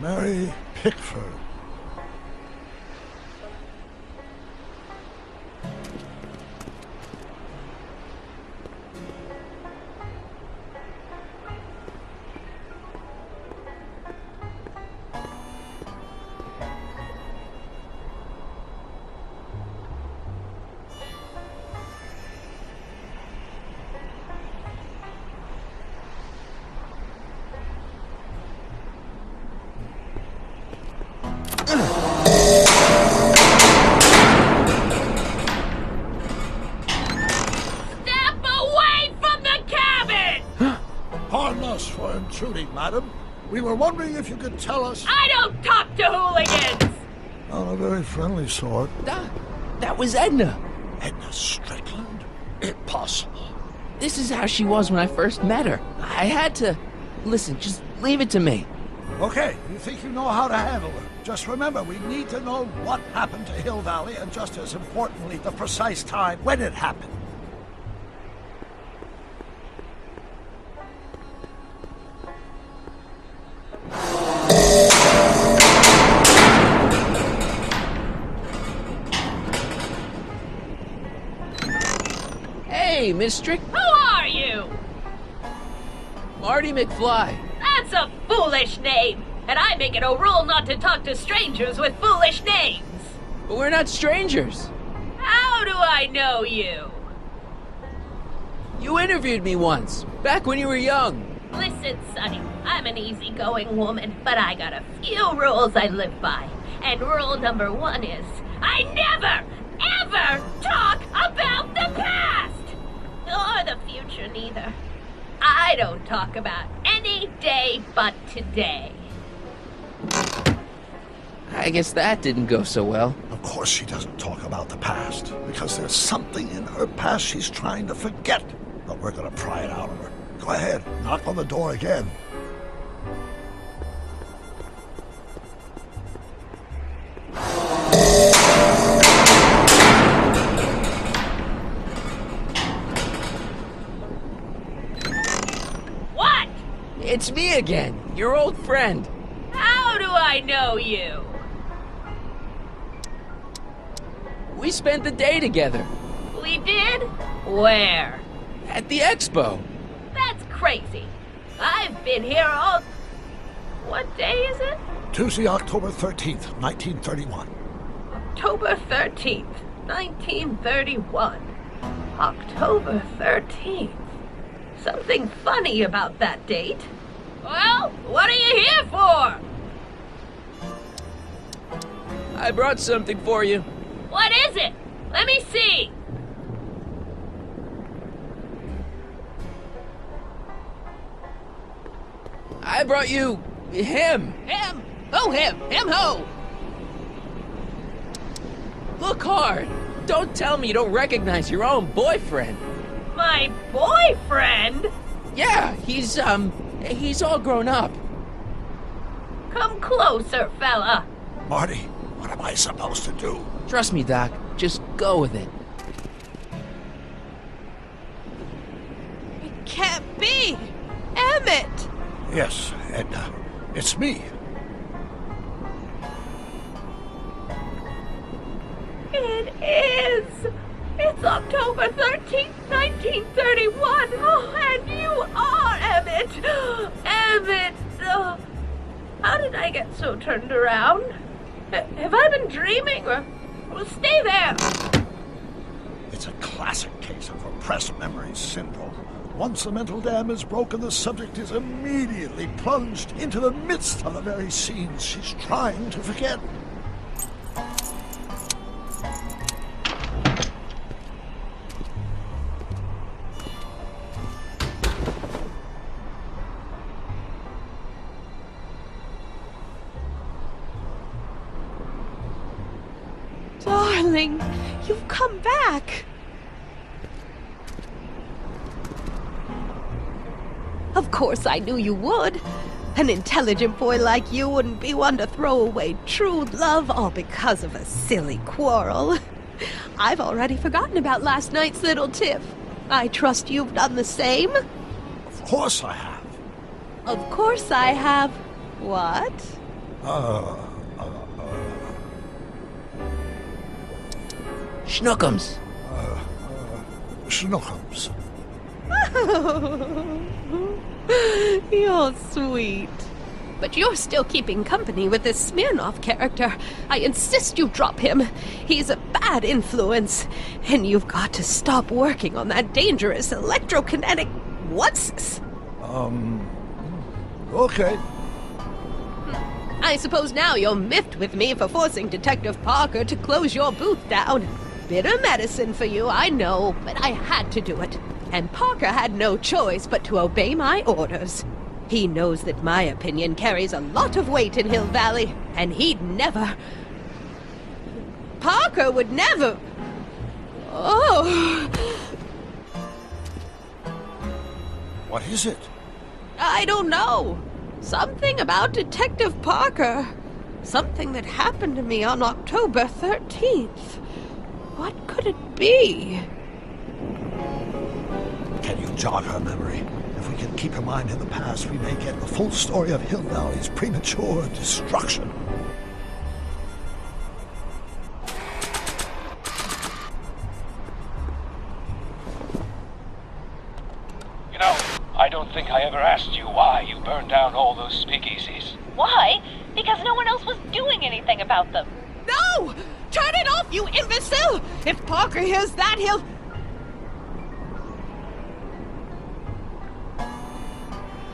Mary Pickford. Intruding, madam. We were wondering if you could tell us... I don't talk to hooligans! On a very friendly sort. That was Edna. Edna Strickland? Impossible. This is how she was when I first met her. I had to... Listen, just leave it to me. Okay, you think you know how to handle her. Just remember, we need to know what happened to Hill Valley, and just as importantly, the precise time when it happened. Hey, Miss Strick. Who are you? Marty McFly. That's a foolish name, and I make it a rule not to talk to strangers with foolish names. But we're not strangers. How do I know you? You interviewed me once, back when you were young. Listen, Sonny, I'm an easygoing woman, but I got a few rules I live by. And rule number 1 is, I never, ever talk about the past! Or the future, neither. I don't talk about any day but today. I guess that didn't go so well. Of course she doesn't talk about the past, because there's something in her past she's trying to forget. But we're gonna pry it out of her. Go ahead, knock on the door again. What? It's me again, your old friend. How do I know you? We spent the day together. We did? Where? At the expo. That's crazy. I've been here all... What day is it? Tuesday, October 13th, 1931. October 13th, 1931. October 13th. Something funny about that date. Well, what are you here for? I brought something for you. What is it? Let me see. I brought you... him. Him? Who him? Him who? Look hard. Don't tell me you don't recognize your own boyfriend. My boyfriend? Yeah, he's all grown up. Come closer, fella. Marty, what am I supposed to do? Trust me, Doc. Just go with it. It can't be. Emmett! Yes, Edna. It's me. It is! It's October 13th, 1931! Oh, and you are Emmett! Emmett! How did I get so turned around? Have I been dreaming, or... Well, stay there! It's a classic case of repressed memory syndrome. Once the mental dam is broken, the subject is immediately plunged into the midst of the very scenes she's trying to forget. Darling, you've come back! Of course I knew you would. An intelligent boy like you wouldn't be one to throw away true love all because of a silly quarrel. I've already forgotten about last night's little tiff. I trust you've done the same? Of course I have. Of course I have. What? Schnookums. Schnookums. You're sweet. But you're still keeping company with this Smirnoff character. I insist you drop him. He's a bad influence. And you've got to stop working on that dangerous electrokinetic... What's this? Okay. I suppose now you're miffed with me for forcing Detective Parker to close your booth down. Bitter medicine for you, I know, but I had to do it. And Parker had no choice but to obey my orders. He knows that my opinion carries a lot of weight in Hill Valley, and he'd never... Parker would never... Oh... What is it? I don't know. Something about Detective Parker. Something that happened to me on October 13th. What could it be? Can you jog her memory? If we can keep her mind in the past, we may get the full story of Hill Valley's premature destruction. You know, I don't think I ever asked you why you burned down all those speakeasies. Why? Because no one else was doing anything about them. No! Turn it off, you imbecile! If Parker hears that, he'll...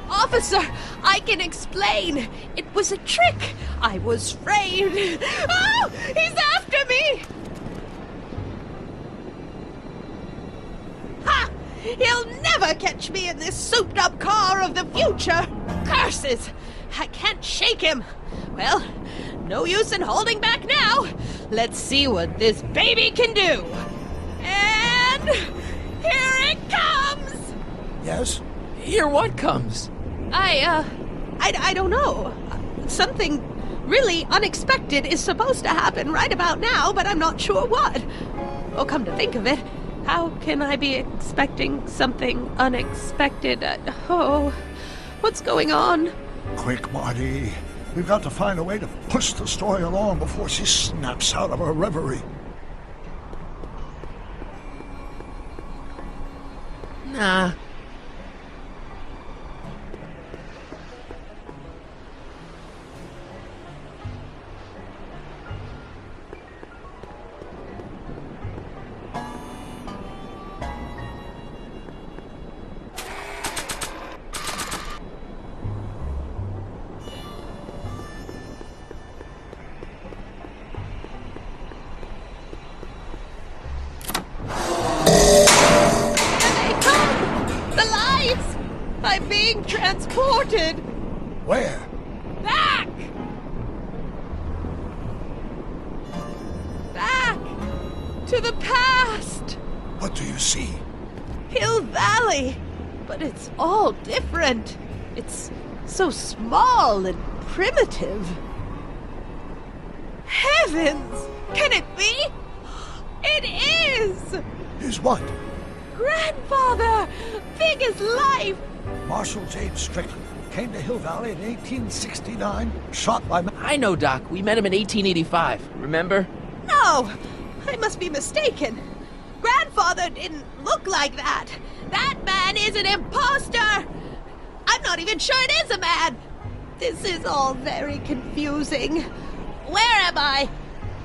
Officer, I can explain. It was a trick. I was framed. Oh! He's after me! Ha! He'll never catch me in this souped-up car of the future. Curses! I can't shake him. Well, no use in holding back now. Let's see what this baby can do. And here it comes! Yes? Here what comes? I don't know. Something really unexpected is supposed to happen right about now, but I'm not sure what. Oh, come to think of it, how can I be expecting something unexpected? What's going on? Quick, Marty. We've got to find a way to push the story along before she snaps out of her reverie. Nah. I'm being transported! Where? Back! Back! To the past! What do you see? Hill Valley! But it's all different. It's so small and primitive. Heavens! Can it be? It is! Is what? Grandfather! Big as life! Marshal James Strickland came to Hill Valley in 1869, shot by... I know, Doc. We met him in 1885. Remember? No! I must be mistaken. Grandfather didn't look like that. That man is an imposter! I'm not even sure it is a man! This is all very confusing. Where am I?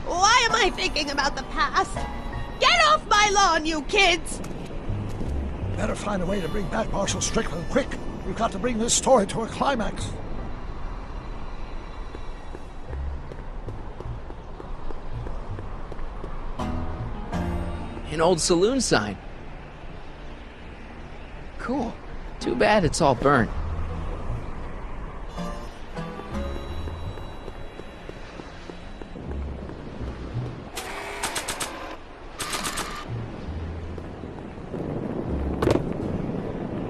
Why am I thinking about the past? Get off my lawn, you kids! Better find a way to bring back Marshal Strickland, quick! We've got to bring this story to a climax. An old saloon sign. Cool. Too bad it's all burnt.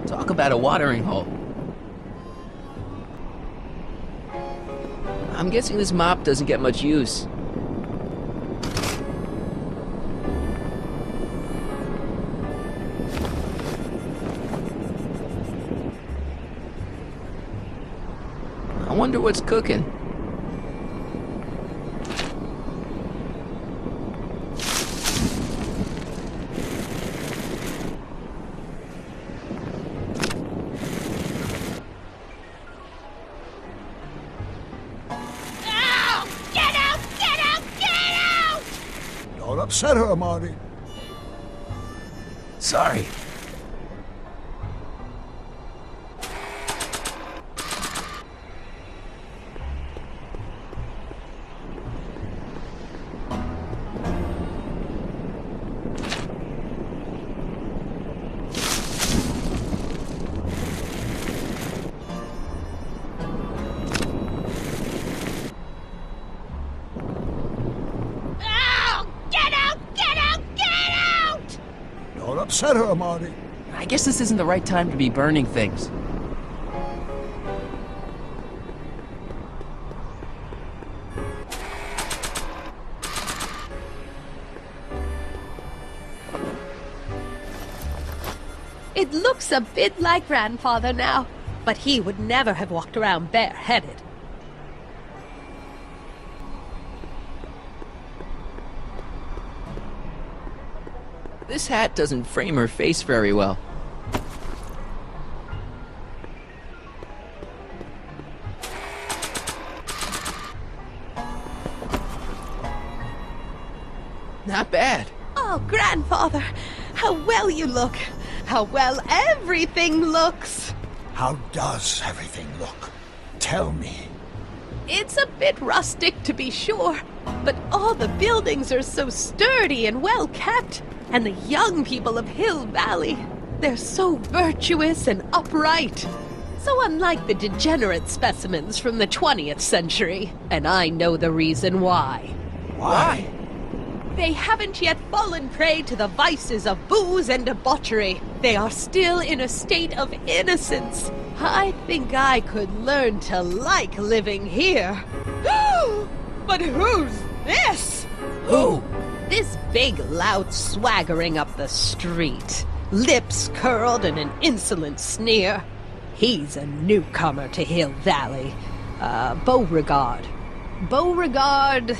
Talk about a watering hole. I'm guessing this mop doesn't get much use. I wonder what's cooking. upset her, Marty. Sorry. Oh, get out! Get out! Get out! Don't upset her, Marty. I guess this isn't the right time to be burning things. It looks a bit like Grandfather now, but he would never have walked around bareheaded. This hat doesn't frame her face very well. Not bad. Oh, Grandfather, how well you look. How well everything looks. How does everything look? Tell me. It's a bit rustic, to be sure, but all the buildings are so sturdy and well kept. And the young people of Hill Valley, they're so virtuous and upright. So unlike the degenerate specimens from the 20th century. And I know the reason why. Why? They haven't yet fallen prey to the vices of booze and debauchery. They are still in a state of innocence. I think I could learn to like living here. But who's this? Who? This big lout swaggering up the street, lips curled in an insolent sneer. He's a newcomer to Hill Valley. Beauregard. Beauregard...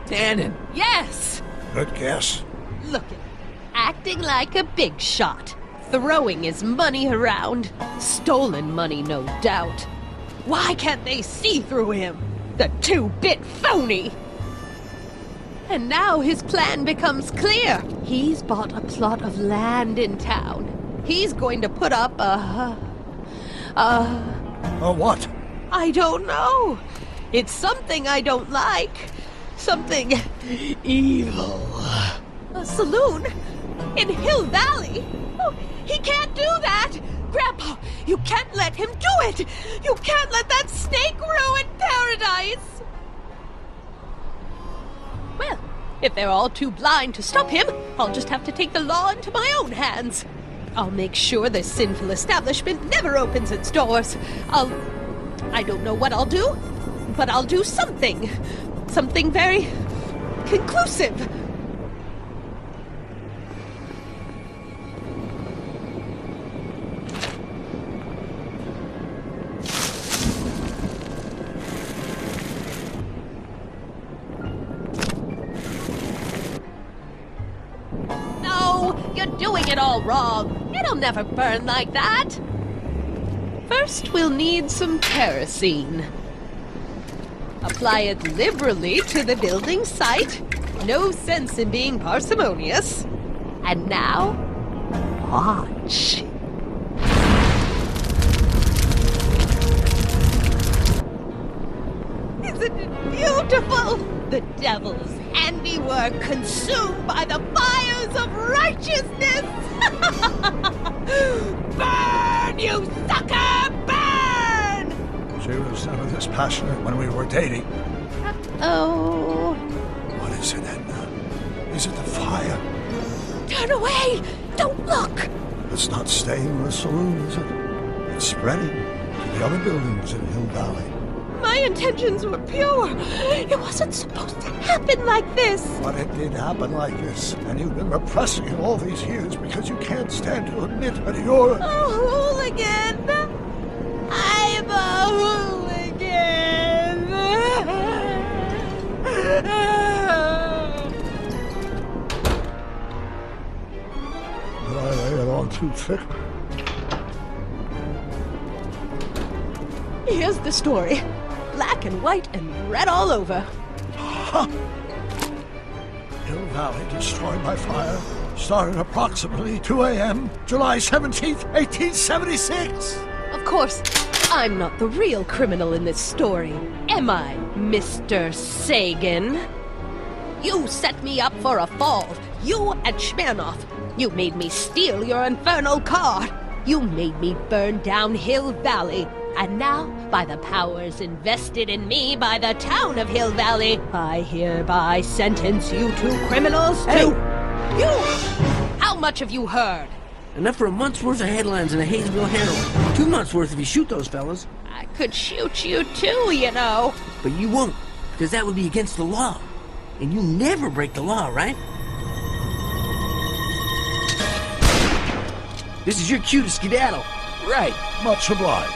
Tannen. Yes! Good guess. Look at him, acting like a big shot, throwing his money around. Stolen money, no doubt. Why can't they see through him? The two-bit phony! And now his plan becomes clear. He's bought a plot of land in town. He's going to put up a What? I don't know. It's something I don't like. Something evil. A saloon? In Hill Valley? Oh, he can't do that! Grandpa, you can't let him do it! You can't let that snake ruin paradise! Well, if they're all too blind to stop him, I'll just have to take the law into my own hands. I'll make sure this sinful establishment never opens its doors. I don't know what I'll do, but I'll do something. Something very conclusive. No, you're doing it all wrong. It'll never burn like that. First, we'll need some kerosene. Apply it liberally to the building site. No sense in being parsimonious. And now, watch. Isn't it beautiful? The devil's handiwork consumed by the fires of righteousness. Burn, you sucker, burn! She was never this passionate when we were dating. Oh. What is it, Edna? Is it the fire? Turn away! Don't look! It's not staying in the saloon, is it? It's spreading to the other buildings in Hill Valley. My intentions were pure. It wasn't supposed to happen like this. But it did happen like this, and you've been repressing it all these years because you can't stand to admit that you're... A hooligan! I'm a hooligan! Did I lay it on too thick? Here's the story. Black and white and red all over. Huh. Hill Valley destroyed by fire started approximately 2 a.m., July 17th, 1876. Of course, I'm not the real criminal in this story, am I, Mr. Sagan? You set me up for a fall. You and Smirnoff. You made me steal your infernal car. You made me burn down Hill Valley. And now, by the powers invested in me by the town of Hill Valley, I hereby sentence you two criminals to... Hey! You! How much have you heard? Enough for a month's worth of headlines in the Hayesville Herald. 2 months worth if you shoot those fellas. I could shoot you too, you know. But you won't, because that would be against the law. And you never break the law, right? This is your cue to skedaddle. Right. Much obliged.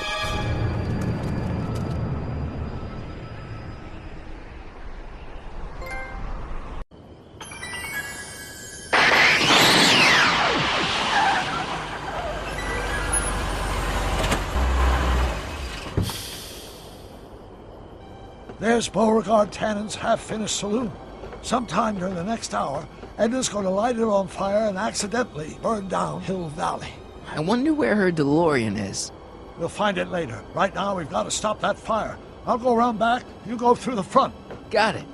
There's Beauregard Tannen's half-finished saloon. Sometime during the next hour, Edna's going to light it on fire and accidentally burn down Hill Valley. I wonder where her DeLorean is. We'll find it later. Right now, we've got to stop that fire. I'll go around back. You go through the front. Got it.